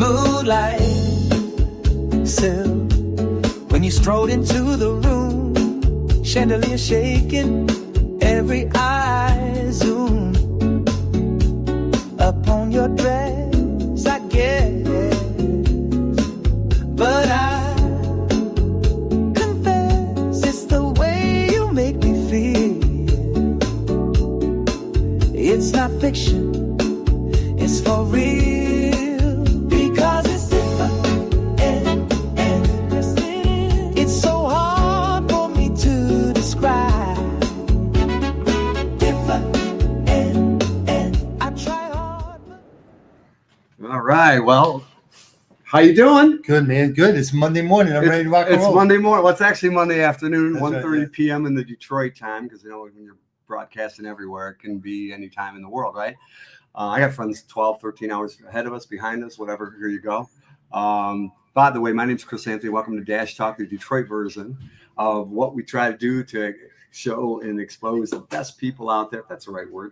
smooth like silk. When you strode into the room, chandelier shaking, every eye zoom upon your dress, I guess. But I confess it's the way you make me feel. It's not fiction, it's for real. Because it's different, it's so hard for me to describe. Different, I try hard. All right, well, how you doing? Good, man. Good. It's Monday morning. I'm ready to rock and roll. It's Monday morning. Well, it's actually Monday afternoon, That's 1:30 right, yeah. p.m. in the Detroit time, because, you know, when you're broadcasting everywhere, it can be any time in the world, right? I got friends 12, 13 hours ahead of us, behind us, whatever. Here you go. By the way, my name's Chris Anthony. Welcome to Dash Talk, the Detroit version of what we try to do to show and expose the best people out there, if that's the right word,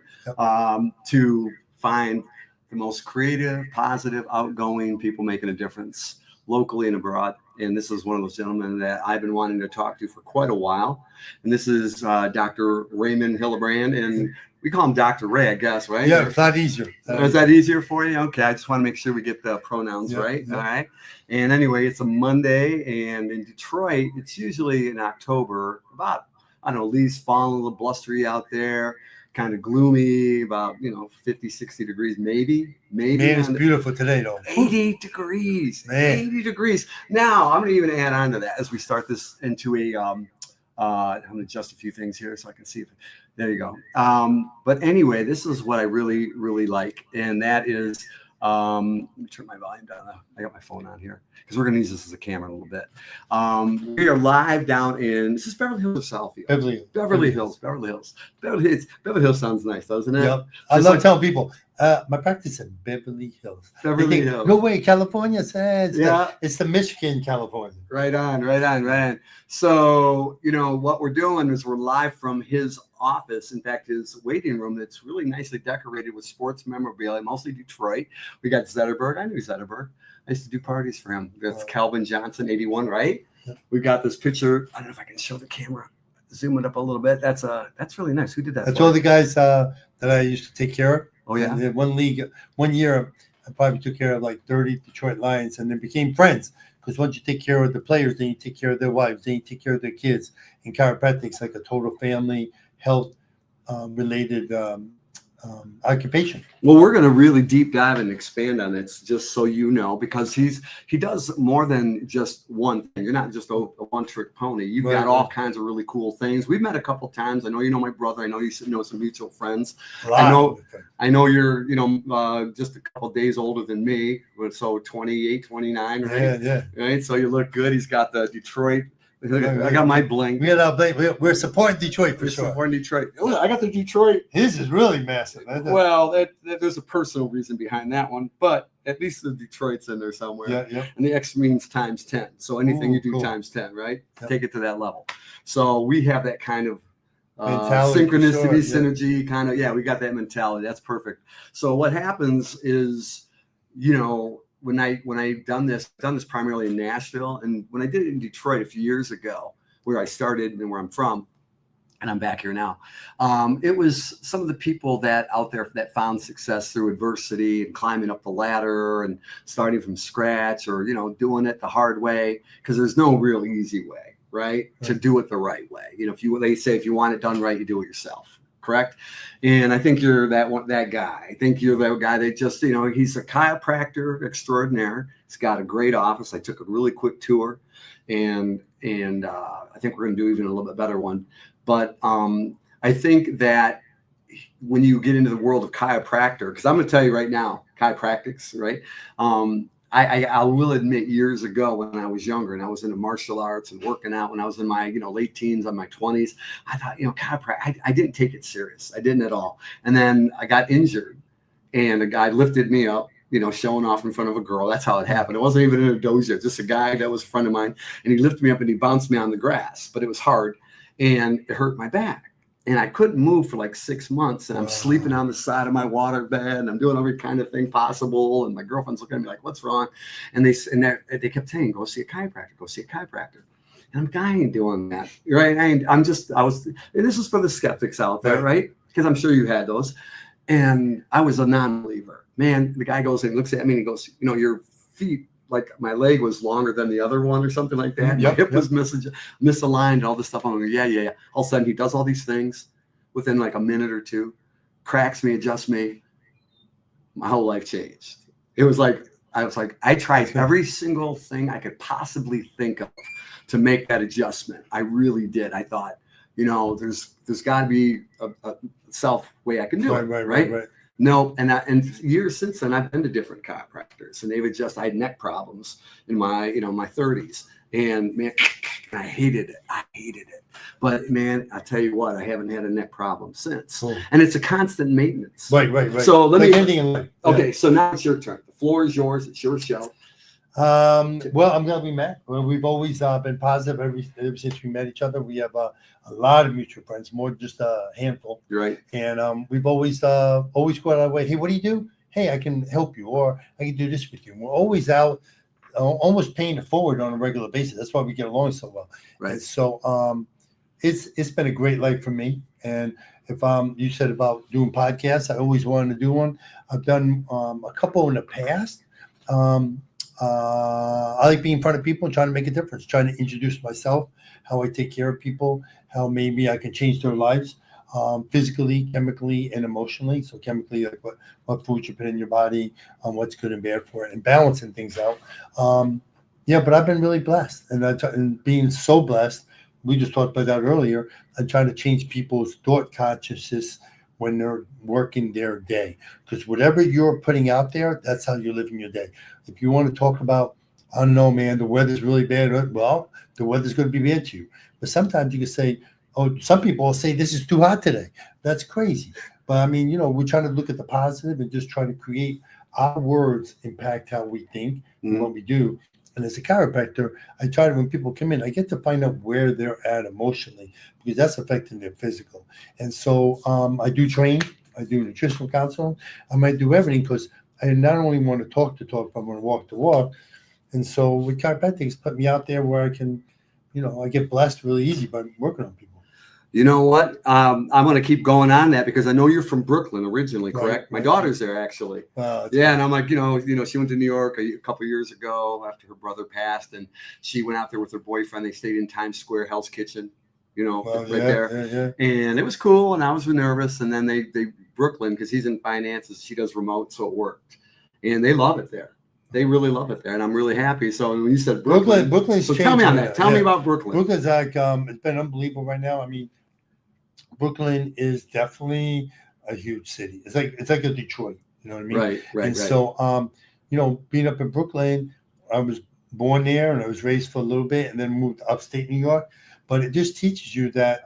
to find the most creative, positive, outgoing people making a difference locally and abroad. And this is one of those gentlemen that I've been wanting to talk to for quite a while. And this is Dr. Raymond Hillenbrand, and we call him Dr. Ray, I guess, right? Yeah, it's a lot easier. Is that easier for you? Okay, I just want to make sure we get the pronouns right. Yeah. All right. And anyway, it's a Monday, and in Detroit, it's usually in October, about, I don't know, leaves falling, a little blustery out there, kind of gloomy, about, 50, 60 degrees, maybe. Man, it's beautiful today, though. 80 degrees. Man. 80 degrees. Now, I'm going to even add on to that as we start this into a, I'm going to adjust a few things here so I can see if, there you go. But anyway, this is what I really, really like. And that is, let me turn my volume down. I got my phone on here because we're going to use this as a camera a little bit. We are live down in, this is Beverly Hills or Southfield? Beverly Hills. Beverly Hills sounds nice, doesn't it? Yep. I love telling people, my practice in Beverly Hills. Beverly Hills. No way, California. It's the Michigan, California. Right on. So, what we're doing is we're live from his office. In fact, his waiting room that's really nicely decorated with sports memorabilia, mostly Detroit. We got Zetterberg. I knew Zetterberg. I used to do parties for him. That's Calvin Johnson, 81, right? Yeah. We got this picture. I don't know if I can show the camera. Zoom it up a little bit. That's really nice. Who did that? That's all the guys that I used to take care of. Oh, yeah. And one year, I probably took care of like 30 Detroit Lions, and then became friends. Because once you take care of the players, then you take care of their wives, then you take care of their kids. And chiropractic's like a total family health related occupation. Well, we're going to really deep dive and expand on it, just so you know, because he does more than just one thing. You're not just a one-trick pony. You've got all kinds of really cool things. We've met a couple times. I know you know my brother. I know you know some mutual friends. I know you're just a couple days older than me, so 28, 29, right? Yeah. Right. So you look good. He's got the Detroit. I got my bling. We got our bling. We're supporting Detroit for sure. Supporting Detroit. Oh, I got the Detroit. His is really massive. Well, there's a personal reason behind that one, but at least the Detroit's in there somewhere. Yeah. And the X means times 10. So anything you do cool. times 10, right? Yep. Take it to that level. So we have that kind of mentality, synchronicity, synergy, kind of. Yeah, we got that mentality. That's perfect. So what happens is, when I've done this primarily in Nashville, and when I did it in Detroit a few years ago, where I started and where I'm from, and I'm back here now, it was some of the people that out there that found success through adversity and climbing up the ladder and starting from scratch, or doing it the hard way, because there's no real easy way, right? To do it the right way. They say if you want it done right, you do it yourself. Correct. And I think you're that guy. I think you're that guy that just, he's a chiropractor extraordinaire. He's got a great office. I took a really quick tour, and I think we're going to do even a little bit better one. But I think that when you get into the world of chiropractor, because I'm going to tell you right now, chiropractics, right? I will admit, years ago when I was younger and I was into martial arts and working out, when I was in my late teens, on my 20s, I thought, chiropractic, I didn't take it serious. I didn't at all. And then I got injured, and a guy lifted me up, showing off in front of a girl. That's how it happened. It wasn't even in a dojo, just a guy that was a friend of mine, and he lifted me up and he bounced me on the grass, but it was hard and it hurt my back. And I couldn't move for like 6 months, and I'm sleeping on the side of my water bed, and I'm doing every kind of thing possible. And my girlfriend's looking at me like, "What's wrong?" And they kept saying, "Go see a chiropractor. Go see a chiropractor." And I ain't doing that, right? And this is for the skeptics out there, right? Because I'm sure you had those. And I was a non-believer. Man, the guy goes and looks at me and he goes, your feet, like my leg was longer than the other one or something like that. My hip was misaligned and all this stuff. I'm like, yeah. All of a sudden he does all these things within like a minute or two, cracks me, adjusts me. My whole life changed. It was like, I tried every single thing I could possibly think of to make that adjustment. I really did. I thought, there's got to be a self way I can do it. Right. No, and years since then, I've been to different chiropractors, and they've adjusted. I had neck problems in my 30s, and man, I hated it. But man, I tell you what, I haven't had a neck problem since, and it's a constant maintenance. Right. So let like me. Okay, so now it's your turn. The floor is yours. It's your show. Well, I'm glad we met. Well, we've always been positive ever since we met each other. We have a lot of mutual friends, more than just a handful. You're right. And we've always go out of our way. Hey, what do you do? Hey, I can help you, or I can do this with you. And we're always out, almost paying it forward on a regular basis. That's why we get along so well. Right. And so it's been a great life for me. And if you said about doing podcasts, I always wanted to do one. I've done a couple in the past. I like being in front of people and trying to make a difference, trying to introduce myself, how I take care of people, how maybe I can change their lives, physically, chemically, and emotionally. So chemically, like what food you put in your body, what's good and bad for it, and balancing things out. But I've been really blessed, and being so blessed, we just talked about that earlier. I'm trying to change people's thought consciousness when they're working their day, because whatever you're putting out there, that's how you're living your day. If you want to talk about, I don't know, man, the weather's really bad. Well, the weather's going to be bad to you. But sometimes you can say, some people will say this is too hot today. That's crazy. But I mean, we're trying to look at the positive and just try to create our words impact how we think and what we do. And as a chiropractor, I try to, when people come in, I get to find out where they're at emotionally, because that's affecting their physical. And so I do train, I do nutritional counseling, I might do everything, because I not only want to talk, but I want to walk the walk. And so with chiropractics, put me out there where I can, I get blessed really easy by working on people. You know what? I'm going to keep going on that, because I know you're from Brooklyn originally, correct? Right. My daughter's there, actually. Yeah, and I'm like, she went to New York a couple of years ago after her brother passed, and she went out there with her boyfriend. They stayed in Times Square, Hell's Kitchen, there. Yeah. And it was cool, and I was nervous. And then they Brooklyn, because he's in finances, she does remote, so it worked. And they love it there. They really love it there, and I'm really happy. So when you said Brooklyn's so tell me on that. Tell me about Brooklyn. Brooklyn's like it's been unbelievable right now. I mean, Brooklyn is definitely a huge city. It's like a Detroit. You know what I mean? Right. And so, being up in Brooklyn, I was born there and I was raised for a little bit, and then moved to upstate New York. But it just teaches you that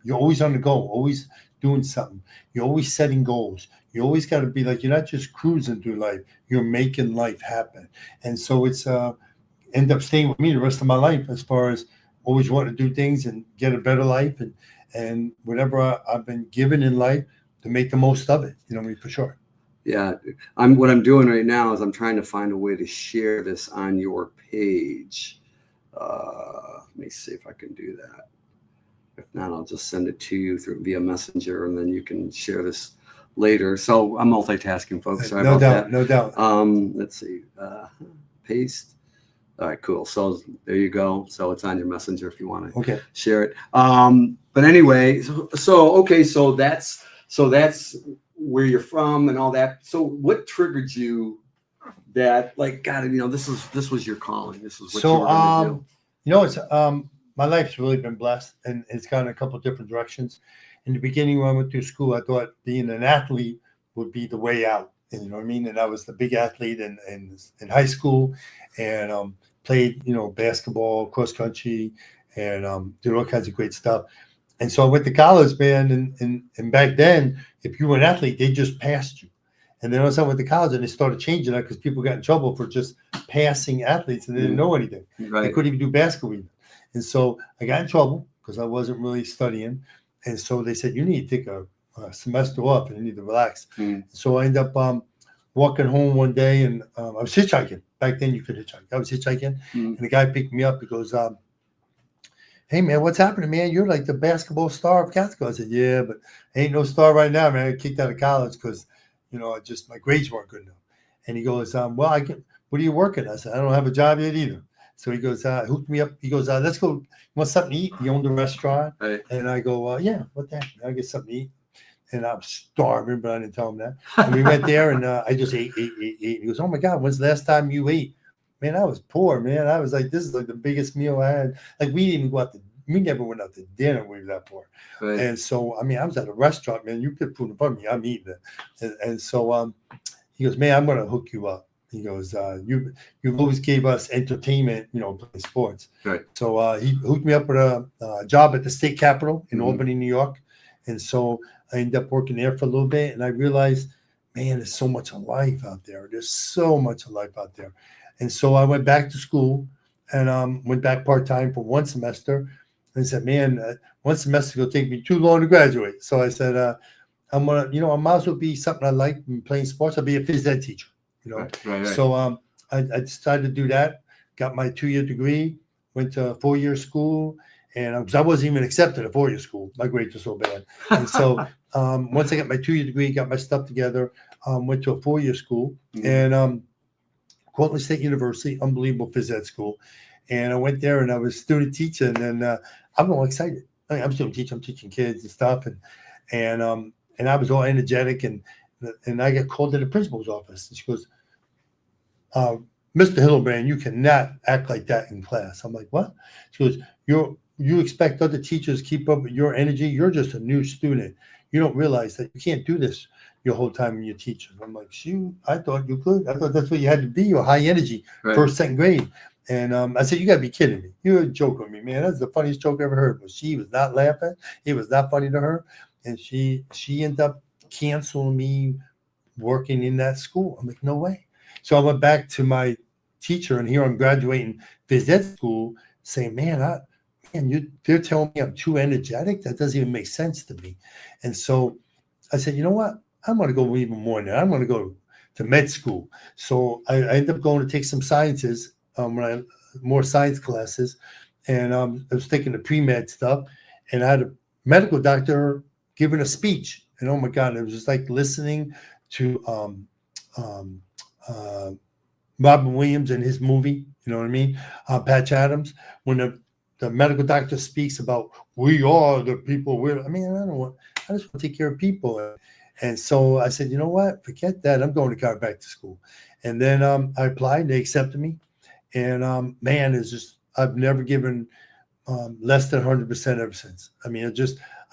you're always on the go, always doing something. You're always setting goals. You always got to be like, you're not just cruising through life. You're making life happen. And so it's end up staying with me the rest of my life, as far as always wanting to do things and get a better life, and whatever I've been given in life, to make the most of it. For sure. Yeah. What I'm doing right now is I'm trying to find a way to share this on your page. Let me see if I can do that. If not, I'll just send it to you via Messenger, and then you can share this later. So I'm multitasking, folks. Sorry about that. No doubt. Let's see. Paste. All right, cool. So there you go. So it's on your Messenger if you want to share it. But anyway, so that's where you're from and all that. So what triggered you that, like, God, this was your calling. This was what you were going to do. It's my life's really been blessed, and it's gone a couple of different directions. In the beginning, when I went through school, I thought being an athlete would be the way out. And, you know what I mean? And I was the big athlete in high school, and played, basketball, cross country, and did all kinds of great stuff. And so I went to college, man, and back then, if you were an athlete, they just passed you. And then once I went to college, and they started changing that, because people got in trouble for just passing athletes, and they didn't know anything. Right. They couldn't even do basketball even. And so I got in trouble because I wasn't really studying. And so they said, you need to take a semester off and you need to relax. So I ended up walking home one day, and I was hitchhiking. Back then you could hitchhike. I was hitchhiking, and the guy picked me up. He goes, hey, man, what's happening, man? You're like the basketball star of Catskill. I said, yeah, but I ain't no star right now, man. I got kicked out of college because, my grades weren't good enough. And he goes, what are you working? I said, I don't have a job yet either. So he goes, hooked me up. He goes, let's go. You want something to eat? He owned a restaurant. Right. And I go, yeah, what the heck? I'll get something to eat. And I'm starving, but I didn't tell him that. And we went there, and I just ate. He goes, oh, my God, when's the last time you ate? Man, I was poor, man. I was like, this is like the biggest meal I had. Like, we never went out to dinner. We were that poor. Right. And so, I was at a restaurant, man. You put food in front of me, I'm eating it. And so he goes, man, I'm going to hook you up. He goes, you've always gave us entertainment, playing sports. Right. So he hooked me up with a job at the state capitol in Albany, New York. And so I ended up working there for a little bit. And I realized, man, there's so much of life out there. There's so much of life out there. And so I went back to school and went back part-time for one semester. And said, man, 1 semester will take me too long to graduate. So I said, I might as well be something I like, playing sports. I'll be a phys ed teacher. Right. So I decided to do that. Got my 2-year degree. Went to a 4-year school, and I wasn't even accepted at 4-year school. My grades were so bad. And so once I got my 2-year degree, got my stuff together, went to a 4-year school, and Cortland State University, unbelievable phys ed school. And I went there, and I was student teacher, and I'm all excited. I'm student teacher. I'm teaching kids and stuff, and I was all energetic, and I got called to the principal's office, and she goes, Mr. Hillenbrand, you cannot act like that in class. I'm like, what? She goes, you expect other teachers to keep up with your energy? You're just a new student. You don't realize that you can't do this your whole time when you're teaching. I'm like, shoot, I thought you could. I thought that's what you had to be, or high energy, right. First, second grade. And I said, you got to be kidding me. You're joking with me, man. That's the funniest joke I ever heard. But she was not laughing. It was not funny to her. And she ended up canceling me working in that school. I'm like, no way. So I went back to my teacher, and here I'm graduating phys ed school, saying, man, they're telling me I'm too energetic. That doesn't even make sense to me. And so I said, you know what? I'm going to go even more now. I'm going to go to med school. So I ended up going to take some sciences, more science classes, and I was taking the pre-med stuff, and I had a medical doctor giving a speech, and oh my God, it was just like listening to Robin Williams and his movie, you know what I mean? Patch Adams, when the medical doctor speaks about we are the people. I just want to take care of people. And so I said, you know what? Forget that. I'm going to chiropractic school. And then I applied. They accepted me. And man, I've never given less than 100% ever since.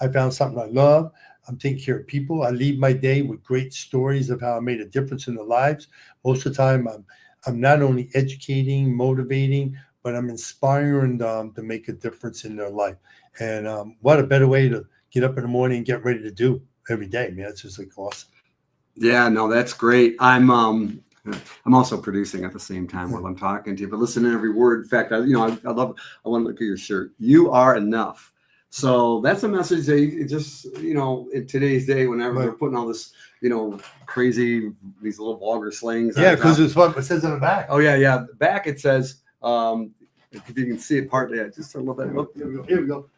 I found something I love. I'm taking care of people. I leave my day with great stories of how I made a difference in their lives. Most of the time, I'm not only educating, motivating, but I'm inspiring them to make a difference in their life. And what a better way to get up in the morning and get ready to do every day, man. It's just like awesome. Yeah, no, that's great. I'm also producing at the same time while I'm talking to you, but listen to every word. In fact, I want to look at your shirt. You are enough. So that's a message that you just, in today's day, whenever they're putting all this, crazy, these little vulgar slangs. Yeah, because it's what it says on the back. Oh, yeah. The back, it says, if you can see it partly, just a little bit. Oh, here we go.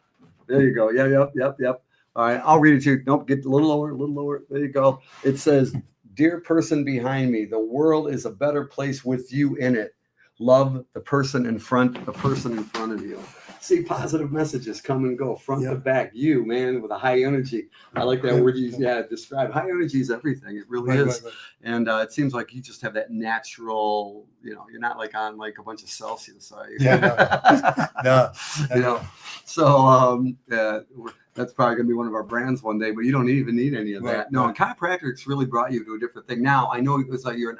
There you go. Yeah, yep. All right, I'll read it to you. Nope, get a little lower. There you go. It says, dear person behind me, the world is a better place with you in it. Love the person in front of you. See positive messages come and go front to back. You, man, with a high energy. I like that word you describe. High energy is everything. It really is. Right. And it seems like you just have that natural, you're not like on like a bunch of Celsius, are you? Yeah. No. So that's probably going to be one of our brands one day, but you don't even need any of that. No, and chiropractics really brought you to a different thing. Now, I know it was like you're an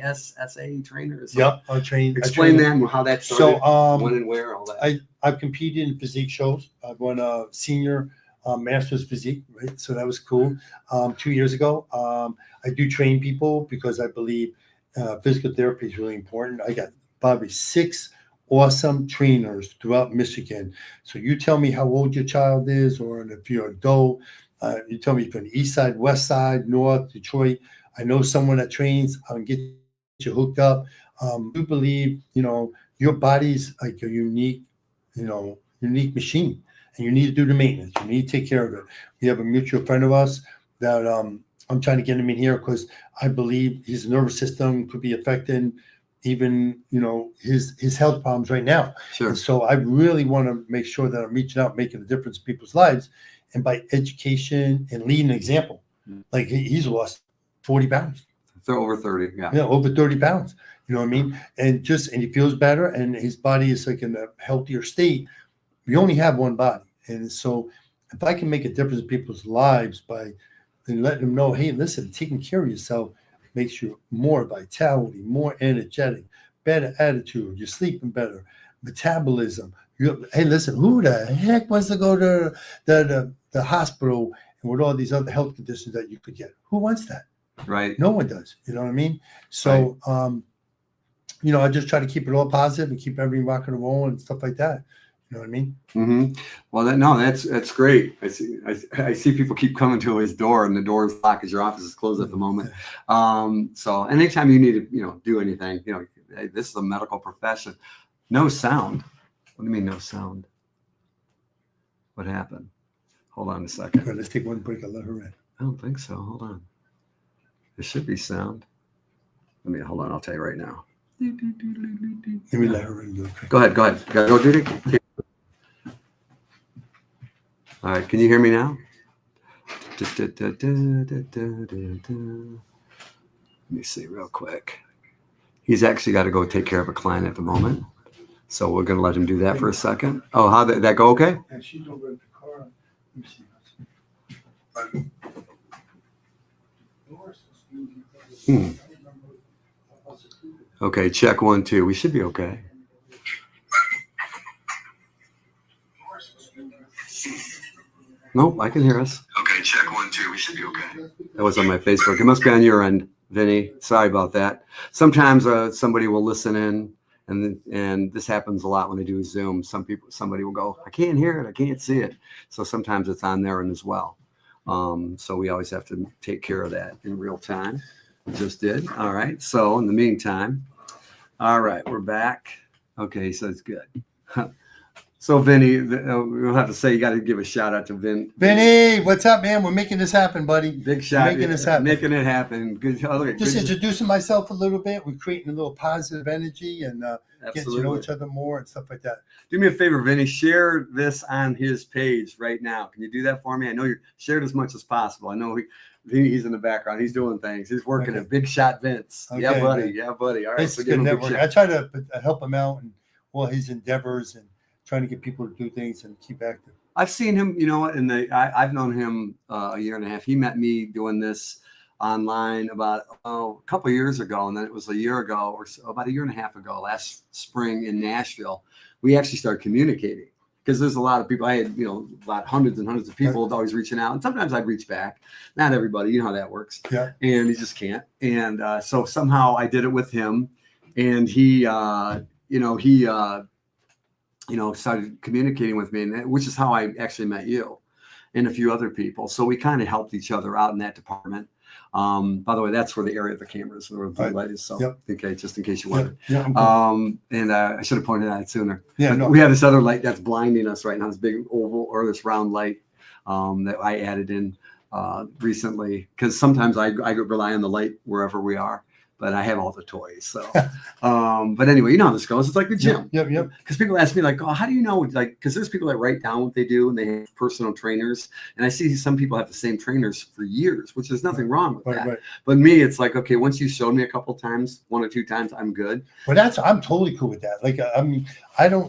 ISSA trainer. Yep, I'm trained. Explain that and how that started, when and where, all that. I've competed in physique shows. I've won a senior master's physique, right? So that was cool. 2 years ago, I do train people because I believe physical therapy is really important. I got probably 6 awesome trainers throughout Michigan. So you tell me how old your child is, or if you're an adult, you tell me if you're on the east side, west side, north, Detroit. I know someone that trains. I can get you hooked up. You believe, your body's like a unique machine, and you need to do the maintenance. You need to take care of it. We have a mutual friend of us that I'm trying to get him in here because I believe his nervous system could be affected, even his health problems right now. Sure. And so I really want to make sure that I'm reaching out, making a difference in people's lives, and by education and leading an example. Like he's lost 40 pounds. They're over 30. Yeah. Yeah, over 30 pounds. You know what I mean? And he feels better, and his body is like in a healthier state. We only have one body. And so if I can make a difference in people's lives by letting them know, hey, listen, taking care of yourself makes you more vitality, more energetic, better attitude, you're sleeping better, metabolism. Hey, listen, who the heck wants to go to the hospital and with all these other health conditions that you could get? Who wants that? Right. No one does. You know what I mean? So, I just try to keep it all positive and keep everything rocking and rolling and stuff like that. You know what I mean? Mm-hmm. Well, that's great. I see people keep coming to his door, and the door is locked because your office is closed at the moment. So anytime you need to, do anything, hey, this is a medical profession. No sound. What do you mean no sound? What happened? Hold on a second. All right, let's take one break. I'll let her in. I don't think so. Hold on. There should be sound. Hold on. I'll tell you right now. Let me let her in real quick. Go ahead. Go, Judy. All right. Can you hear me now? Let me see real quick. He's actually got to go take care of a client at the moment. So we're going to let him do that for a second. Oh, how did that go? Okay. And she's over at the car. Let me see. Okay, check 1, 2. We should be okay. Nope, I can hear us. Okay, check 1, 2. We should be okay. That was on my Facebook. It must be on your end, Vinny. Sorry about that. Sometimes somebody will listen in, and this happens a lot when I do Zoom. Somebody will go, I can't hear it, I can't see it. So sometimes it's on their end as well. So we always have to take care of that in real time. We just did. All right. So in the meantime, all right, we're back. Okay, so it's good. So Vinny, we'll have to say you got to give a shout out to Vinny, what's up, man? We're making this happen, buddy. Big shout. Making this happen. Making it happen. Good. Just introducing myself a little bit. We're creating a little positive energy and getting to know each other more and stuff like that. Do me a favor, Vinny. Share this on his page right now. Can you do that for me? I know you shared as much as possible. I know he's in the background. He's doing things. He's working at Big Shot Vince. Okay, yeah, buddy. Man. Yeah, buddy. All right. It's good network. I try to help him out in all his endeavors and trying to get people to do things and keep active. I've seen him, I've known him a year and a half. He met me doing this online about a couple of years ago, and then it was a year ago or so, about a year and a half ago, last spring in Nashville. We actually started communicating because there's a lot of people. I had, hundreds and hundreds of people always reaching out, and sometimes I'd reach back. Not everybody, you know how that works. Yeah. And he just can't. And so somehow I did it with him, and he started communicating with me, which is how I actually met you and a few other people. So we kind of helped each other out in that department. By the way, that's where the area of the camera is, where the blue light is. So okay, just in case you wondered. Yeah, and I should have pointed out sooner. Yeah, we have this other light that's blinding us right now, this big oval or this round light that I added in recently, because sometimes I rely on the light wherever we are. But I have all the toys. So, but anyway, you know how this goes. It's like the gym. Yep. Because people ask me like, oh, how do you know? Like, because there's people that write down what they do and they have personal trainers. And I see some people have the same trainers for years, which there's nothing wrong with that. Right. But me, it's like, okay, once you showed me a couple times, 1 or 2 times, I'm good. Well, I'm totally cool with that. Like, I mean,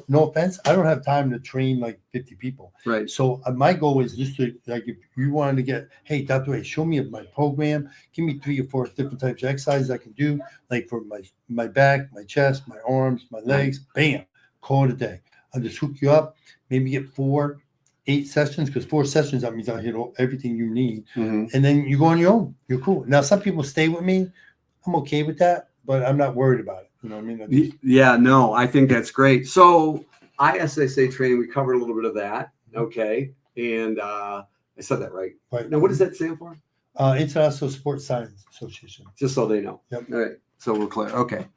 no offense, I don't have time to train like 50 people. Right. So my goal is just to, like, if you wanted to get, hey, Dr. A, show me my program, give me 3 or 4 different types of exercises I can do, like for my back, my chest, my arms, my legs, bam, call it a day. I'll just hook you up, maybe get 8 sessions, because 4 sessions, that means I'll hit everything you need. Mm-hmm. And then you go on your own. You're cool. Now, some people stay with me. I'm okay with that. but I'm not worried about it. You know what I mean? I just, Yeah, no, I think that's great. So ISSA training, we covered a little bit of that. Okay. And I said that right. right. Now, what does that stand for? International Sports Science Association. Just so they know. Yep. All right. So we're clear. Okay.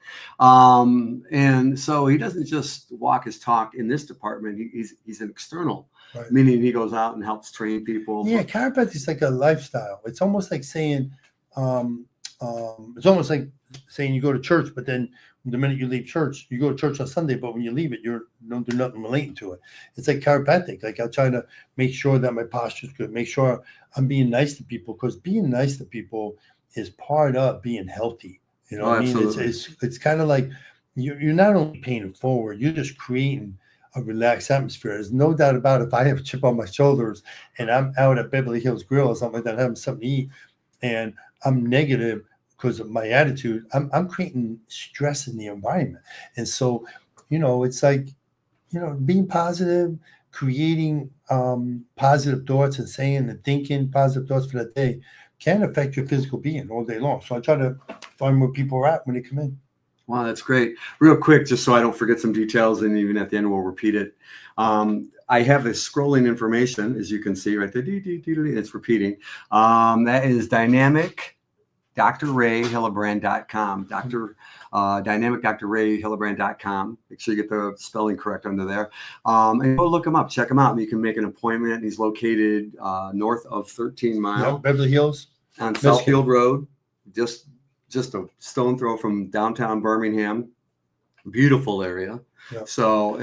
And so he doesn't just walk his talk in this department. He's an external, Right. meaning he goes out and helps train people. Yeah, chiropractic is like a lifestyle. It's almost like saying, it's almost like saying you go to church, but then the minute you leave church, you go to church on Sunday, but when you leave it, you don't do nothing relating to it. It's like chiropractic. Like I'm trying to make sure that my posture is good, make sure I'm being nice to people, because being nice to people is part of being healthy. You know what I mean? It's kind of like you're not only paying it forward, you're just creating a relaxed atmosphere. There's no doubt about it. If I have a chip on my shoulders and I'm out at Beverly Hills Grill or something like that, having something to eat, and I'm negative because of my attitude, I'm creating stress in the environment. And so, it's like, being positive, creating positive thoughts and saying and thinking positive thoughts for that day can affect your physical being all day long. So I try to find where people are at when they come in. Wow, that's great. Real quick, just so I don't forget some details, and even at the end we'll repeat it. I have this scrolling information, as you can see right there. It's repeating. That is dynamic. DrRayHillenbrand.com. Dynamic DrRayHillenbrand.com. Make sure you get the spelling correct under there. And go look him up, check him out. You can make an appointment. He's located north of 13 Mile. Yep, Beverly Hills. On Southfield Road. Just a stone throw from downtown Birmingham. Beautiful area. Yep. So,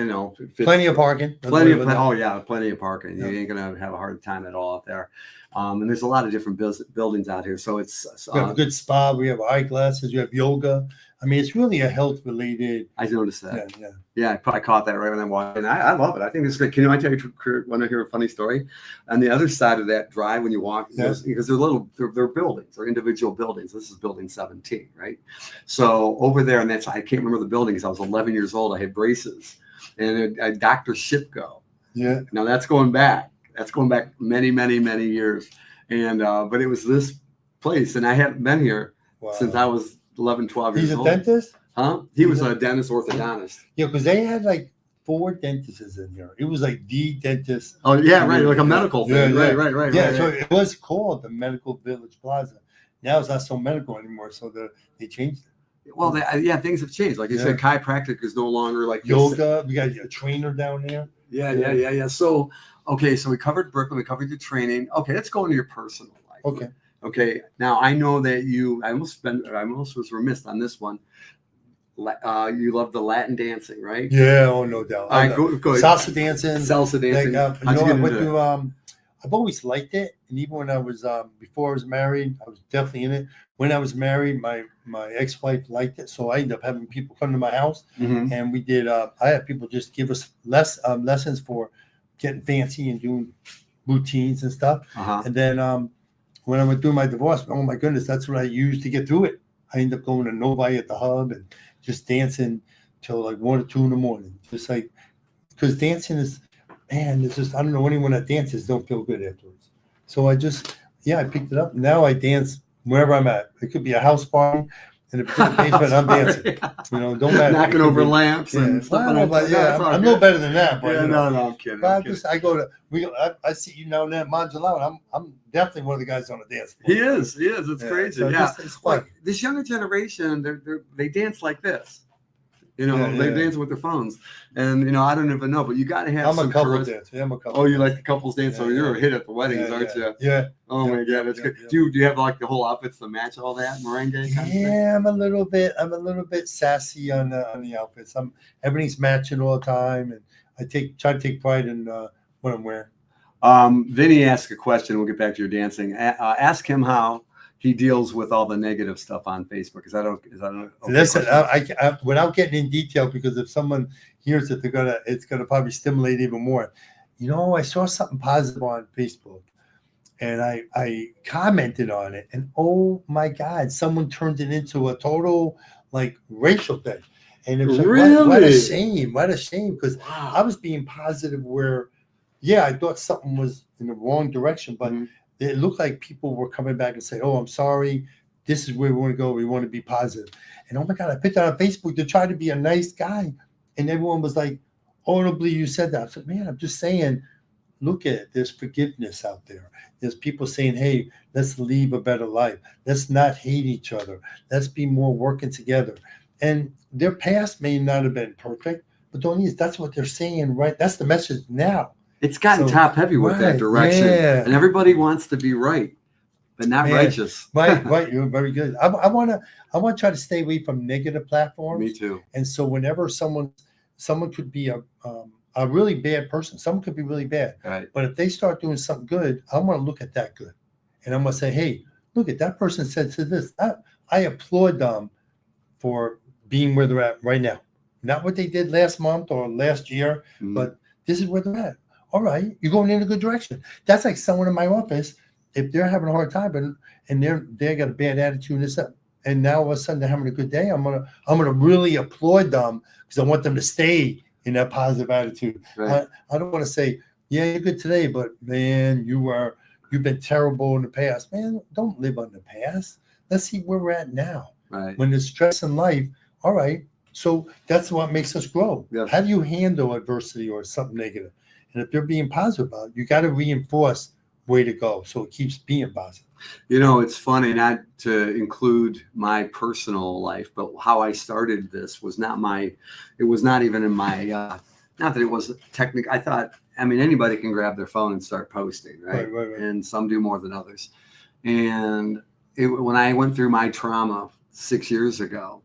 plenty of parking. Plenty of parking. Yep. You ain't going to have a hard time at all out there. And there's a lot of different buildings out here. So it's we have a good spa. We have eyeglasses. You have yoga. I mean, it's really a health related. I noticed that. Yeah. I caught that right when I walked in. I love it. I think it's great. Can I tell you, want to hear a funny story? On the other side of that drive, when you walk, because they're buildings, they're individual buildings. This is building 17, right? So over there, and I can't remember the building because I was 11 years old. I had braces and a Dr. Shipko. Yeah. Now that's going back. That's going back many, many, many years. And, but it was this place, and I hadn't been here since I was 11, 12 years old. He's a dentist? Huh? He was a dentist, orthodontist. Yeah, because they had like 4 dentists in here. It was like the dentist. Oh, yeah, right. Like a medical thing. Yeah. Right. Yeah, so it was called the Medical Village Plaza. Now it's not so medical anymore, so they changed it. Well, things have changed. Like you said, chiropractic is no longer like yoga. We got a trainer down there. Yeah. So, okay, so we covered Brooklyn. We covered your training. Okay, let's go into your personal life. Okay. Now I know that I almost was remiss on this one. You love the Latin dancing, right? Yeah. Oh, no doubt. All right, go ahead. Salsa dancing. Like, I've always liked it, and even when I was before I was married, I was definitely in it. When I was married, my ex-wife liked it, so I ended up having people come to my house, and we did. I had people just give us lessons for getting fancy and doing routines and stuff. And then when I went through my divorce, oh my goodness, that's what I used to get through it. I ended up going to Novi at the Hub and just dancing till like 1 or 2 in the morning, just like because dancing is. Man, it's just, I don't know, anyone that dances don't feel good afterwards. So I picked it up. Now I dance wherever I'm at. It could be a house party, and if it's in the basement, I'm dancing. Don't matter. Knocking over lamps and stuff. I'm a little better than that. But, no, I'm kidding. But I see you now and then at Mongelao. I'm definitely one of the guys on the dance floor. He is. It's crazy. So it's fun. Like this younger generation, they dance like this. They dance with their phones, and I don't even know, but you got to have. I'm a couple dance. Yeah, I'm a couple. Oh, you like the couples dance? So you're a hit at the weddings, aren't you? Yeah. Oh my God, that's good. Do you have like the whole outfits to match all that merengue? Yeah, I'm a little bit sassy on the outfits. Everything's matching all the time, and I try to take pride in what I'm wearing. Vinny asked a question. We'll get back to your dancing. Ask him how he deals with all the negative stuff on Facebook. Is that okay? Listen, I without getting in detail, because if someone hears it, it's gonna probably stimulate even more. I saw something positive on Facebook, and I commented on it, and oh my God, someone turned it into a total like racial thing, and it was like, really? what a shame, because I was being positive where, I thought something was in the wrong direction, but. It looked like people were coming back and saying, "Oh, I'm sorry. this is where we want to go. We want to be positive. And oh my God, I put that on Facebook to try to be a nice guy. And everyone was like, oh, don't believe you said that. I said, man, I'm just saying, look at it. There's forgiveness out there. There's people saying, hey, let's live a better life. Let's not hate each other. Let's be more working together. And their past may not have been perfect, but don't use that's what they're saying, right? That's the message now. It's gotten top heavy with that direction. Yeah. And everybody wants to be right, but not righteous. Right. You're very good. I want to try to stay away from negative platforms. Me too. And so whenever someone could be a really bad person, someone could be really bad. Right. But if they start doing something good, I want to look at that good. And I'm going to say, hey, look at that person said to this. I applaud them for being where they're at right now. Not what they did last month or last year, but this is where they're at. All right, you're going in a good direction. That's like someone in my office, if they're having a hard time and they got a bad attitude and this, and now all of a sudden they're having a good day, I'm gonna really applaud them because I want them to stay in that positive attitude. Right. I don't want to say, yeah, you're good today, but man, you've been terrible in the past. Man, don't live on the past. Let's see where we're at now. Right. When there's stress in life, all right. So that's what makes us grow. Yes. How do you handle adversity or something negative? And if they're being positive about it, you got to reinforce way to go so it keeps being positive. You know, it's funny not to include my personal life, but how I started this was not even in my, not that it was technical. I thought, I mean, anybody can grab their phone and start posting, right? Right. And some do more than others. And when I went through my trauma 6 years ago,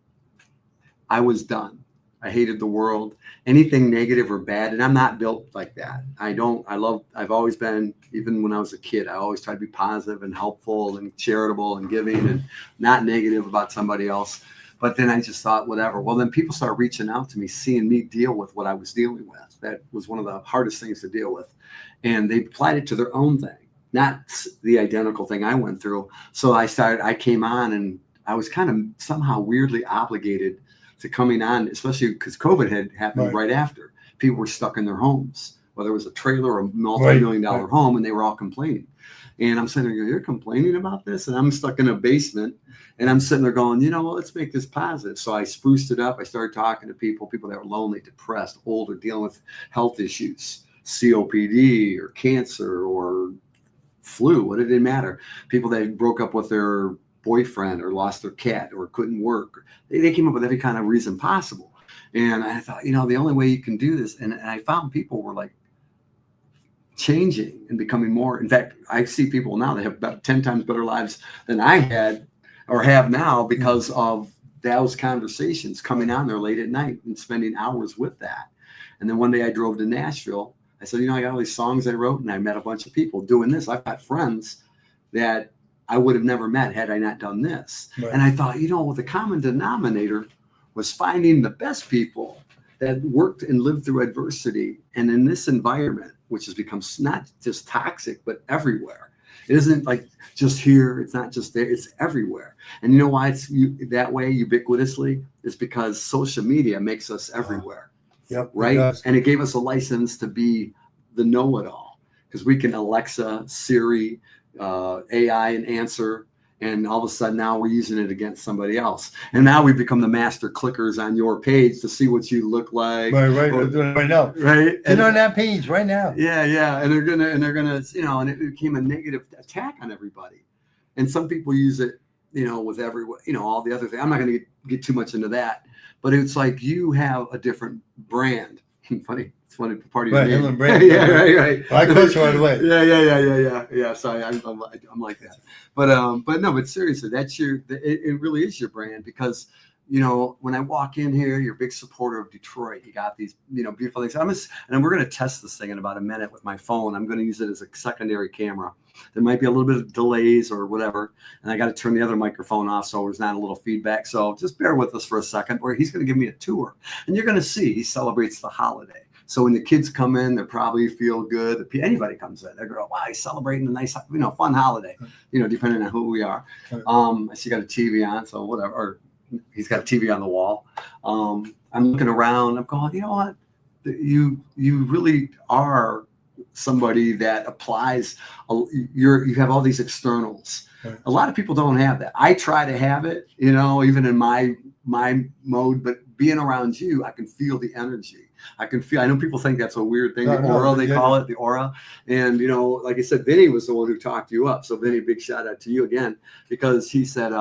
I was done. I hated the world, anything negative or bad. And I'm not built like that. I've always been, even when I was a kid, I always tried to be positive and helpful and charitable and giving and not negative about somebody else. But then I just thought, whatever. Well, then people started reaching out to me, seeing me deal with what I was dealing with. That was one of the hardest things to deal with. And they applied it to their own thing, not the identical thing I went through. So I came on and I was kind of somehow weirdly obligated to coming on, especially because COVID had happened right after. People were stuck in their homes, whether it was a trailer or a multi-million-dollar home, and they were all complaining. And I'm sitting there, you're complaining about this? And I'm stuck in a basement, and I'm sitting there going, well, let's make this positive. So I spruced it up. I started talking to people that were lonely, depressed, older, dealing with health issues, COPD or cancer or flu. What did it matter? People that broke up with their boyfriend or lost their cat or couldn't work. They came up with every kind of reason possible. And I thought, the only way you can do this. And I found people were like changing and becoming more. In fact, I see people now that have about 10 times better lives than I had or have now because of those conversations coming on there late at night and spending hours with that. And then one day I drove to Nashville. I said, I got all these songs I wrote and I met a bunch of people doing this. I've got friends that I would have never met had I not done this. Right. And I thought, the common denominator was finding the best people that worked and lived through adversity. And in this environment, which has become not just toxic, but everywhere. It isn't like just here. It's not just there. It's everywhere. And you know why it's that way ubiquitously? It's because social media makes us everywhere. Yep. Right. And it gave us a license to be the know-it-all because we can Alexa, Siri, AI and answer, and all of a sudden now we're using it against somebody else, and now we become the master clickers on your page to see what you look like. Right. We're doing it right now. Right, and on that page right now. Yeah, and they're gonna, and it became a negative attack on everybody, and some people use it, with all the other things. I'm not gonna get too much into that, but it's like you have a different brand. Funny. It's funny part of your name. Hillenbrand. Yeah, right. I caught you right away. Yeah. Sorry, I'm like that. But seriously, it really is your brand because when I walk in here, you're a big supporter of Detroit. You got these beautiful things. And we're going to test this thing in about a minute with my phone. I'm going to use it as a secondary camera. There might be a little bit of delays or whatever, and I got to turn the other microphone off so there's not a little feedback. So just bear with us for a second, where he's going to give me a tour, and you're going to see he celebrates the holiday. So when the kids come in, they probably feel good. If anybody comes in, they're going, wow, he's celebrating a nice, fun holiday, depending on who we are. I see you got a TV on, so whatever, or he's got a TV on the wall. I'm looking around, I'm going, you know what? You really are somebody that applies. You have all these externals. Right. A lot of people don't have that. I try to have it, you know, even in my mode, but being around you, I can feel the energy. I know people think that's a weird thing, the aura, they call it the aura. And, you know, like I said, Vinny was the one who talked you up. So Vinny, big shout out to you again, because he said,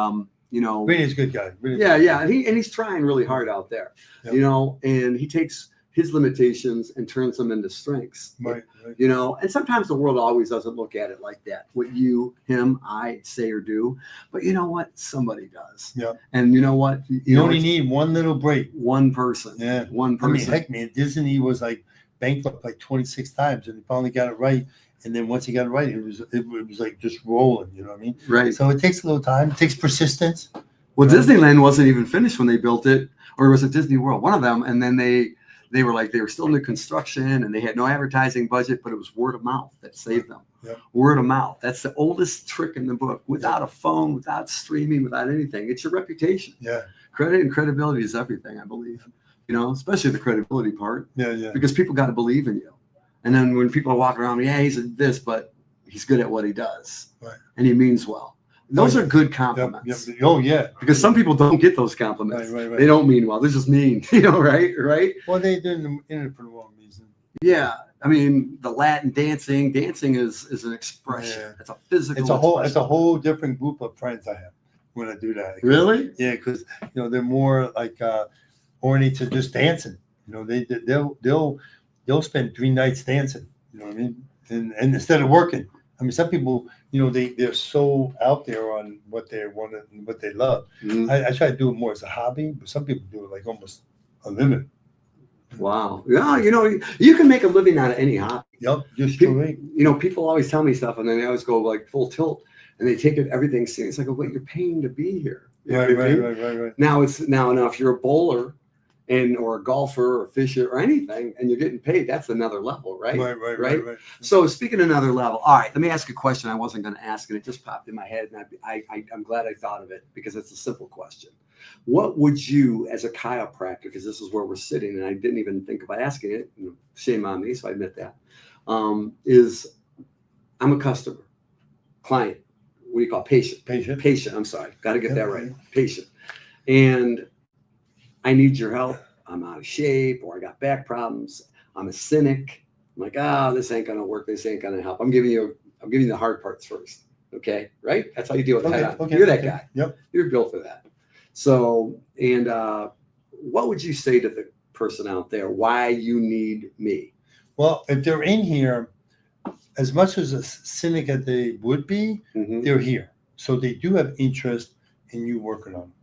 you know, Vinny's a good guy. Yeah. And he's trying really hard out there, Yep. you know, and he takes his limitations and turns them into strengths, Right. you know, and sometimes the world always doesn't look at it like that. What you, him, I say or do, but you know what? Somebody does. Yeah. And you know what? You only need one little break. One person. Yeah. One person. I mean, heck, man, Disney was like bankrupt like 26 times, and he finally got it right. And then once he got it right, it was like just rolling. You know what I mean? Right. So it takes a little time. It takes persistence. Well, Disneyland wasn't even finished when they built it, or was it Disney World? One of them, and then they were still under construction, and they had no advertising budget, but it was word of mouth that saved them. Yep. Word of mouth. That's the oldest trick in the book. Without a phone, without streaming, without anything, it's your reputation. Yeah. Credit and credibility is everything, I believe. You know, especially the credibility part. Yeah. Because people got to believe in you. And then when people are walking around, yeah, he's this, but he's good at what he does, right? And he means well. Those are good compliments. Yep. Oh, yeah. Because some people don't get those compliments. Right. They don't mean well. They're just mean, you know, right? Well, they did in it for the wrong reason. Yeah. I mean, the Latin dancing is an expression. Yeah. It's a physical It's a whole different group of friends I have when I do that. Really? Yeah, because you know they're more like oriented to just dancing. You know, they'll spend 3 nights dancing. You know what I mean? And instead of working. I mean, some people, you know, they're so out there on what they want and what they love. Mm-hmm. I try to do it more as a hobby, but some people do it like almost a living. Wow. Yeah, you know, you can make a living out of any hobby. Yep, just people, right. You know, people always tell me stuff, and then they always go like full tilt, and they take everything serious. Like, wait, you're paying to be here. You know Right. Now if you're a bowler or a golfer or fisher or anything, and you're getting paid, that's another level, right? Right. So speaking of another level, all right, let me ask a question I wasn't going to ask, and it just popped in my head, and I'm glad I thought of it because it's a simple question. What would you, as a chiropractor, because this is where we're sitting, and I didn't even think about asking it, shame on me, so I admit that, is I'm a customer, client, what do you call it? Patient, I'm sorry, got to get that right, patient. And I need your help. I'm out of shape, or I got back problems. I'm a cynic. I'm like, this ain't gonna work. This ain't gonna help. I'm giving you the hard parts first. Okay, right? That's how you deal with it. Okay. You're that guy. Yep. You're built for that. So, and what would you say to the person out there? Why you need me? Well, if they're in here, as much as a cynic as they would be, they're here. So they do have interest in you working on them.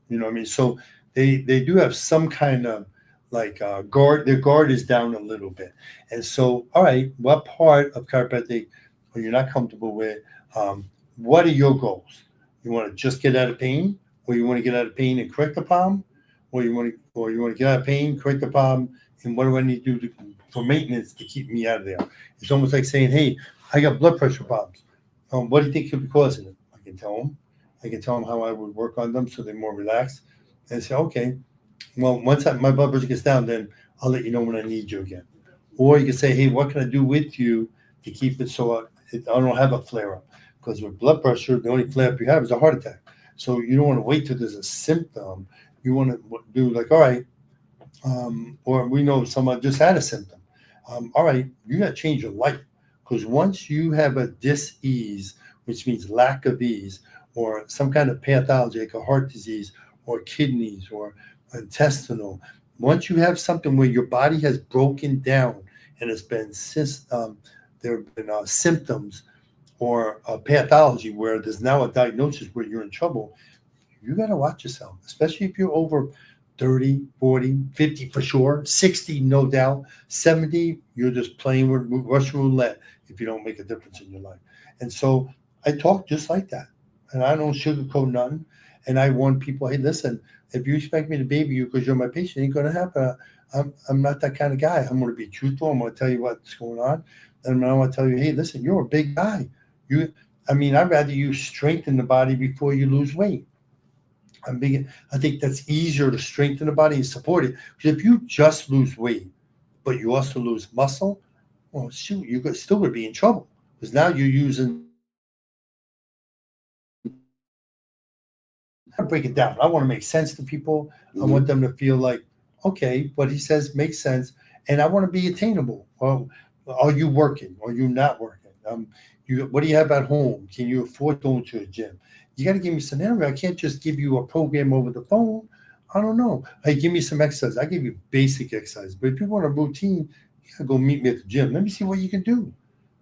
You know what I mean? So they do have some kind of like guard. Their guard is down a little bit. And so, all right, what part of chiropractic are you not comfortable with? What are your goals? You want to just get out of pain, or you want to get out of pain and correct the problem, or you want to get out of pain, correct the problem, and what do I need to do for maintenance to keep me out of there? It's almost like saying, hey, I got blood pressure problems. What do you think could be causing it? I can tell them. I can tell them how I would work on them so they're more relaxed. And say, okay, well, once my blood pressure gets down, then I'll let you know when I need you again. Or you can say, hey, what can I do with you to keep it so I don't have a flare-up? Because with blood pressure, the only flare-up you have is a heart attack. So you don't want to wait till there's a symptom. You want to do like, all right, or we know someone just had a symptom. All right, you got to change your life. Because once you have a dis-ease, which means lack of ease, or some kind of pathology like a heart disease or kidneys or intestinal, once you have something where your body has broken down and it's been there have been symptoms or a pathology where there's now a diagnosis where you're in trouble, you got to watch yourself, especially if you're over 30, 40, 50 for sure, 60, no doubt, 70, you're just playing with Russian roulette if you don't make a difference in your life. And so I talk just like that. And I don't sugarcoat nothing. And I warn people, hey, listen, if you expect me to baby you because you're my patient, it ain't going to happen. I'm not that kind of guy. I'm going to be truthful. I'm going to tell you what's going on. And I want to tell you, hey, listen, you're a big guy. I'd rather you strengthen the body before you lose weight. I think that's easier to strengthen the body and support it. Because if you just lose weight, but you also lose muscle, Well, shoot, you're still going to be in trouble because now you're using. I break it down. I want to make sense to people. I want them to feel like, okay, what he says makes sense, and I want to be attainable. Well, are you working? Are you not working? What do you have at home? Can you afford going to a gym? You got to give me a scenario. I can't just give you a program over the phone. I don't know. Hey, give me some exercise. I give you basic exercise, but if you want a routine, you gotta go meet me at the gym. Let me see what you can do.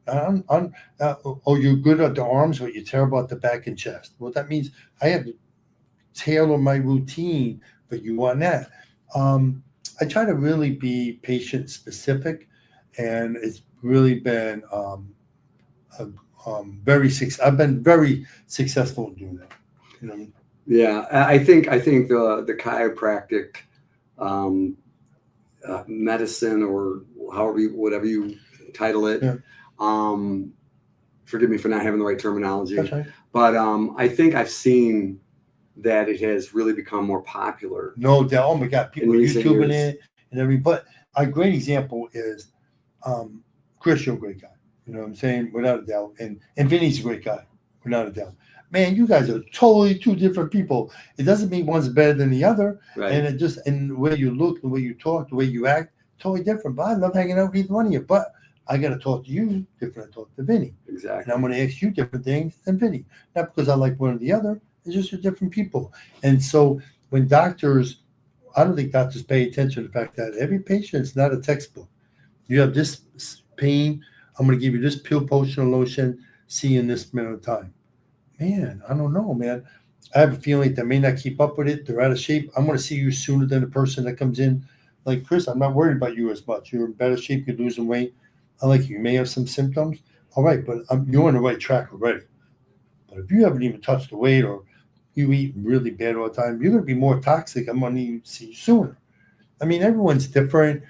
You're good at the arms, but you're terrible at the back and chest. Well, that means I have to tailor my routine for you on that. I try to really be patient specific, and it's really been I've been very successful in doing that. You know. Yeah, I think the chiropractic medicine, or whatever you title it. Yeah. Forgive me for not having the right terminology. That's right. But I think I've seen that it has really become more popular. No doubt. Oh my God, people are YouTubing years. it and everything. But a great example is Chris, you're a great guy. You know what I'm saying? Without a doubt. And Vinny's a great guy, without a doubt. Man, you guys are totally two different people. It doesn't mean one's better than the other. Right. And it just, and the way you look, the way you talk, the way you act, totally different. But I love hanging out with either one of you. But I got to talk to you different. I talk to Vinny. Exactly. And I'm going to ask you different things than Vinny. Not because I like one or the other. It's just you're different people. And so when doctors, I don't think doctors pay attention to the fact that every patient is not a textbook. You have this pain. I'm going to give you this pill, potion, or lotion. See you in this amount of time. Man, I don't know, man. I have a feeling they may not keep up with it. They're out of shape. I'm going to see you sooner than the person that comes in. Like, Chris, I'm not worried about you as much. You're in better shape. You're losing weight. I like you. You may have some symptoms. All right, but you're on the right track already. But if you haven't even touched the weight, or you eat really bad all the time, you're going to be more toxic. I'm going to need to see you sooner. I mean, everyone's different.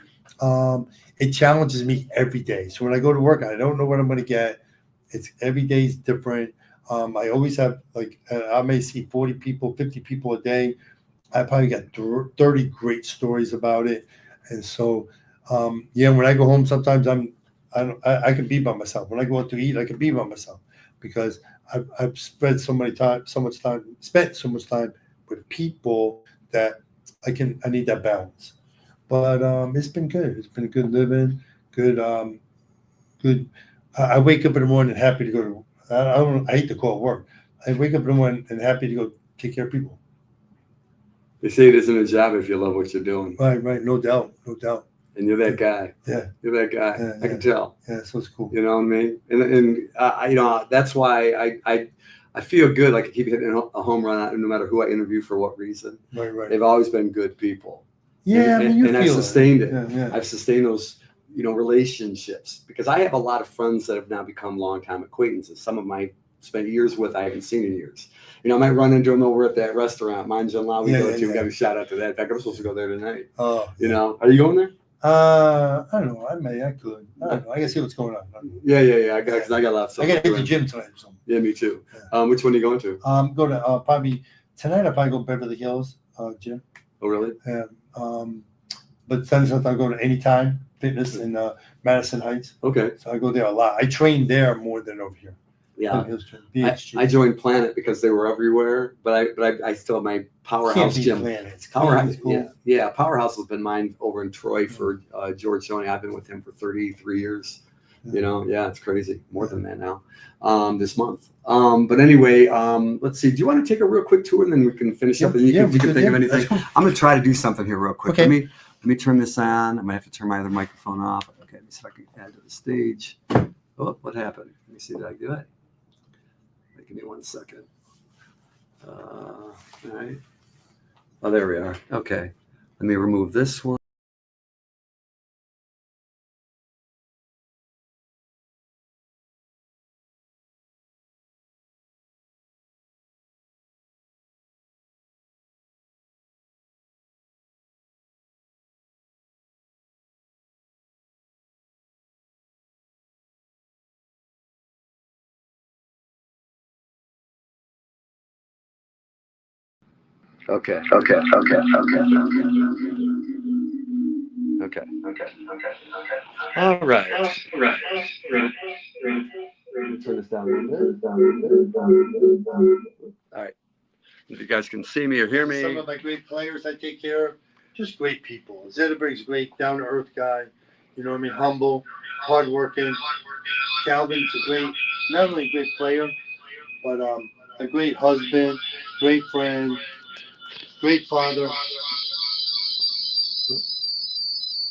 It challenges me every day. So when I go to work, I don't know what I'm going to get. It's every day is different. I always have, like, I may see 40 people, 50 people a day. I probably got 30 great stories about it. And so, when I go home, sometimes I can be by myself. When I go out to eat, I can be by myself because I've spent so much time with people that I need that balance. But it's been good. It's been a good living, good. I wake up in the morning happy to go to. I hate to call it work. I wake up in the morning and happy to go take care of people. They say it isn't a job if you love what you're doing. Right. No doubt. And you're that guy. Yeah. You're that guy. Yeah, I can tell. Yeah, so it's cool. You know what I mean? And that's why I feel good. Like I keep hitting a home run no matter who I interview for what reason. Right. They've always been good people. Yeah, and I've sustained it. Yeah. I've sustained those, relationships because I have a lot of friends that have now become longtime acquaintances. Some of my spent years with I haven't seen in years. I might run into them over at that restaurant, Manjan La we go to. We got a shout out to that. In fact, I'm supposed to go there tonight. Oh, Are you going there? I don't know. I could. I don't know. I gotta see what's going on. Yeah. I got a lot of stuff. I gotta hit the gym tonight. So. Yeah, me too. Yeah. Which one are you going to? Go to probably tonight. I'll probably go Beverly Hills gym. Oh, really? Yeah. But sometimes I go to Anytime Fitness in Madison Heights. Okay. So I go there a lot. I train there more than over here. Yeah. I joined Planet because they were everywhere, but I still have my Powerhouse gym. Powerhouse, cool. Yeah. Powerhouse has been mine over in Troy for George Stoney. I've been with him for 33 years. Yeah. It's crazy. More than that now. This month. But anyway, let's see. Do you want to take a real quick tour and then we can finish up and you can think of anything? I'm going to try to do something here real quick. Okay. Let me turn this on. I might have to turn my other microphone off. Okay, let me see if I can add to the stage. Oh, what happened? Let me see. Did I do it? Give me 1 second. All right. Oh, there we are. Okay. Let me remove this one. Okay. Okay. All right. Let me turn this down a little bit. All right. If you guys can see me or hear me. Some of my great players I take care of, just great people. Zetterberg's great, down to earth guy. You know what I mean? Humble, hardworking. Calvin's a great, not only a great player, but a great husband, great friend, great father. Let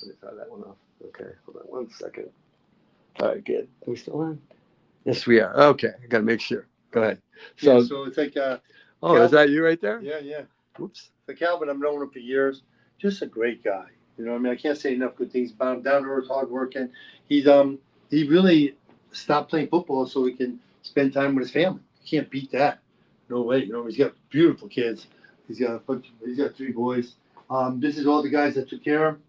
me try that one off. Okay, hold on 1 second. All right, good. Are we still on? Yes, we are. Okay, I got to make sure. Go ahead. So, so it's like, oh, Calvin, is that you right there? yeah. Oops. So Calvin, I've known him for years. Just a great guy. You know what I mean? I can't say enough good things about him. Down to earth, hardworking. He really stopped playing football so he can spend time with his family. You can't beat that. No way. You know, he's got beautiful kids. He's got 3 boys. This is all the guys that took care of him.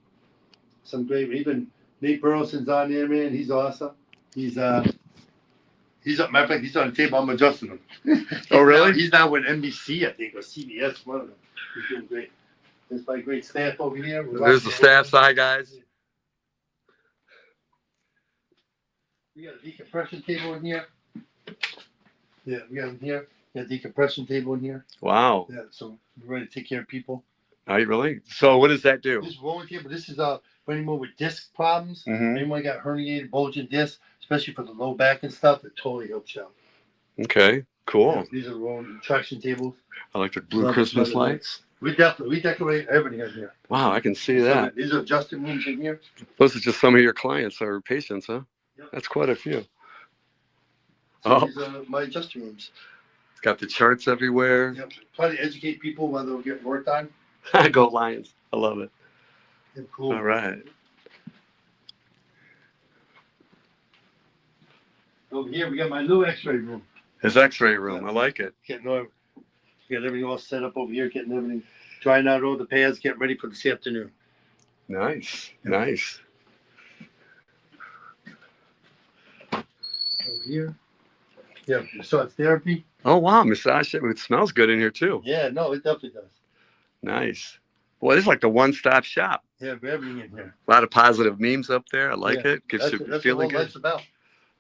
Some great, even Nate Burleson's on there, man. He's awesome. He's up. Matter of fact, he's on the table. I'm adjusting him. Oh, really? He's now with NBC, I think, or CBS, one of them. He's doing great. There's my great staff over here. There's the staff side, guys. We got a decompression table in here. Yeah, we got him here. We got a decompression table in here. Wow. Yeah, so we're ready to take care of people. Are you really? So what does that do? This rolling table, this is for anyone with disc problems. Mm-hmm. Anyone got herniated, bulging discs, especially for the low back and stuff, it totally helps you out. Okay, cool. Yeah, these are rolling traction tables. I like the blue Christmas lights. We decorate everything in here. Wow, I can see that. These are adjusting rooms in here. Those are just some of your clients or patients, huh? Yep. That's quite a few. So these are my adjusting rooms. It's got the charts everywhere. Yep. Try to educate people while they're getting work done. Go Lions. I love it. Yeah, cool. All right. Over here, we got my new x-ray room. His x-ray room. I like it. Got everything all set up over here, getting everything, drying out all the pads, getting ready for this afternoon. Nice. Nice. Over here. Yeah, massage therapy. Oh, wow. Massage. It smells good in here, too. Yeah, no, it definitely does. Nice. Boy, this is like the one-stop shop. Yeah, everything in here. A lot of positive memes up there. I like it. Gives you That's feeling what good. life's about.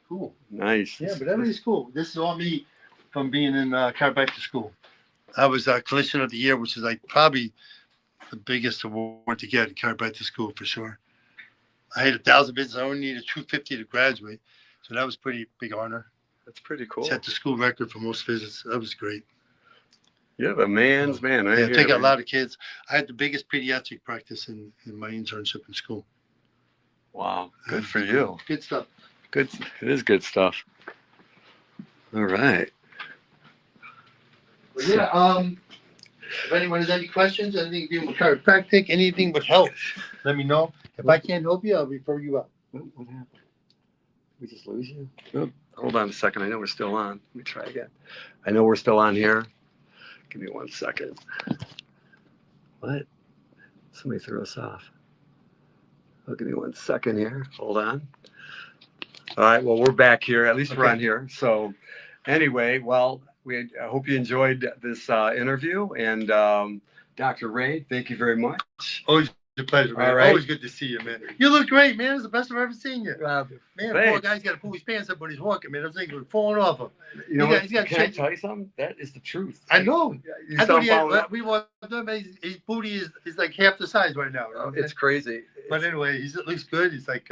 Cool. Nice. Yeah, but everything's cool. This is all me from being in chiropractic school. I was clinician of the year, which is like probably the biggest award to get in chiropractic school for sure. I had 1,000 visits. I only needed 250 to graduate, so that was pretty big honor. That's pretty cool. Set the school record for most visits. That was great. Yeah, the man's man. Yeah, I take a lot of kids. I had the biggest pediatric practice in my internship in school. Wow, good for you. Good stuff. Good. It is good stuff. All right. Well, yeah. If anyone has any questions, anything to do with chiropractic, anything with help, let me know. If I can't help you, I'll refer you out. What happened? We just lose you? Oh, hold on a second. I know we're still on. Let me try again. I know we're still on here. Give me 1 second. What? Somebody threw us off. Oh, give me 1 second here. Hold on. All right. Well, we're back here. At least we're on here. So anyway, well, I hope you enjoyed this interview. And Dr. Ray, thank you very much. Always a pleasure, man. All right. Always good to see you, man. You look great, man. It's the best I've ever seen you. Man, thanks. poor guy's got to pull his pants up when he's walking, man. I was thinking we're falling off him. You know what? He's got Can I tell you something? That is the truth. I know. You I thought sound we walked him, his booty is like half the size right now. oh, it's crazy. But anyway, it looks good. It's like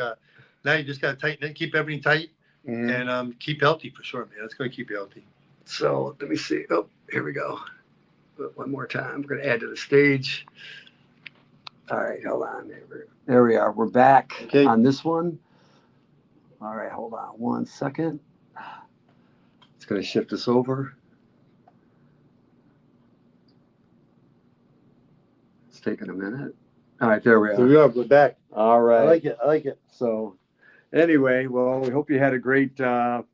now you just got to tighten it, keep everything tight, and keep healthy for sure, man. That's going to keep you healthy. So let me see. Oh, here we go. One more time. We're going to add to the stage. All right, hold on. There we are. We're back on this one. All right, hold on 1 second. It's going to shift us over. It's taking a minute. All right, there we are. Here we are. We're back. All right. I like it. So anyway, well, we hope you had a great the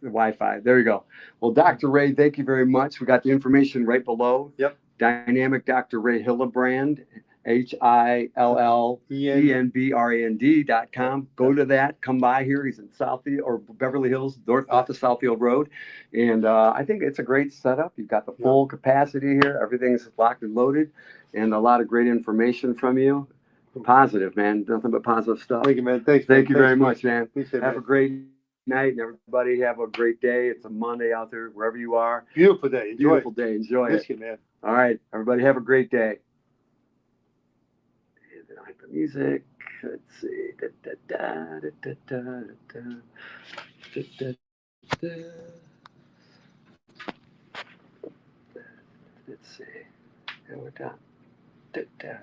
Wi-Fi. There you go. Well, Dr. Ray, thank you very much. We got the information right below. Yep. Dynamic Dr. Ray Hillenbrand, HILLENBRAND.com. Go to that. Come by here. He's in Southfield or Beverly Hills, north off the Southfield Road. And I think it's a great setup. You've got the full capacity here. Everything's locked and loaded and a lot of great information from you. Positive, man. Nothing but positive stuff. Thank you, man. Thanks. Thank you man. very Thanks, much, man. Appreciate it, Have man. a great night, and everybody have a great day. It's a Monday out there, wherever you are. Beautiful day. Enjoy Beautiful it. day. Enjoy it. Michigan, man. All right, everybody have a great day. And then I hit the music. Let's see. Da, da, da, da, da, da, da, da, da, da. Let's see. And we're done. Da, da.